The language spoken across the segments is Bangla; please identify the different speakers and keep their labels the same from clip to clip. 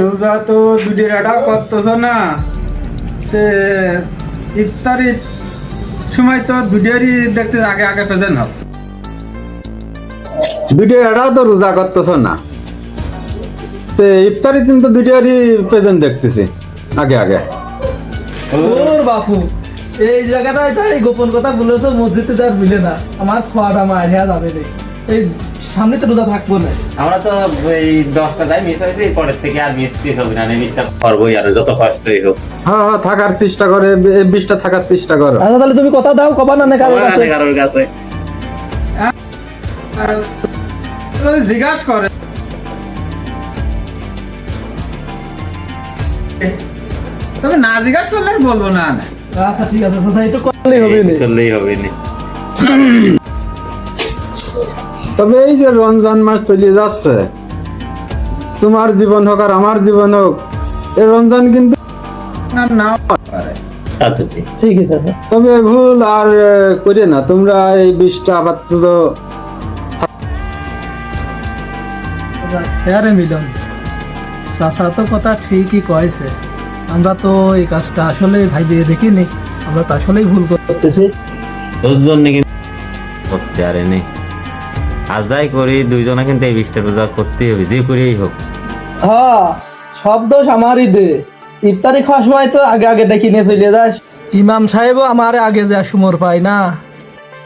Speaker 1: রোজা তো দুধের আটা করতেছ না, ইফতারির সময় তো দুধেরই দেখতে আগে আগে প্রেজেন্ট হচ্ছে। দুধের আটাও তো রোজা করতেছ না, ইফতারির দিন তো দুধেরই প্রেজেন্ট দেখতেছি আগে আগে।
Speaker 2: ওর বাপু এই জায়গাটায় তাই গোপন কথা বলেছো, মসজিদে যার মিলে না, আমার খাওয়াটা মারিয়া যাবে রে। এই সামনে তো রোজা থাকবো না,
Speaker 3: আমরা তো এই 10টা যাই মিস হয়েছে, পরের থেকে আর মিস হবে না, মিসটা করবোই আর যত কষ্টই হোক।
Speaker 1: হ্যাঁ থাকার চেষ্টা করে, 20টা থাকার চেষ্টা করো।
Speaker 2: আচ্ছা তাহলে তুমি কথা দাও, কবা না কারোর কাছে।
Speaker 3: কারোর কাছে
Speaker 1: জিজ্ঞাসা করে তবে না জিজ্ঞাসা করলে আর বলবো না।
Speaker 2: আচ্ছা ঠিক আছে, আচ্ছা একটু করলেই হবে না।
Speaker 3: করলেই হবে না।
Speaker 1: তবে এই যে রমজান মাস চলে যাচ্ছে, তোমার জীবন হোক আর আমার জীবন হোক, এই রমজান কিন্তু নাও পারে।
Speaker 3: আচ্ছা
Speaker 2: ঠিক আছে আচ্ছা।
Speaker 1: তবে ভুল আর করে না তোমরা, এই 20টা আবার তো
Speaker 2: আরে মিলন চাচা তো কথা ঠিকই কয়েছে, আমরা তো এই কাজটা আসলে ভাইবে দেখিনি, আমরা তো আসলেই ভুল করতেছি।
Speaker 3: তোর জন্য কিন্তু করতে আরে নেই, আজ যাই করি দুইজনে কিন্তু এই 20টা রোজা করতেই হবে, যে করেই হোক।
Speaker 2: হ্যাঁ সব দোষ আমারই দে, ইফতারি খাওয়ার সময় তো আগে আগে ডেকে নিয়ে চলে যাস। ইমাম সাহেবও আমার আগে যা সুমর পায় না।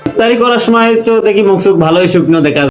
Speaker 3: ইফতারি করার সময় তো দেখি মুখ চোখ ভালোই শুকনো দেখা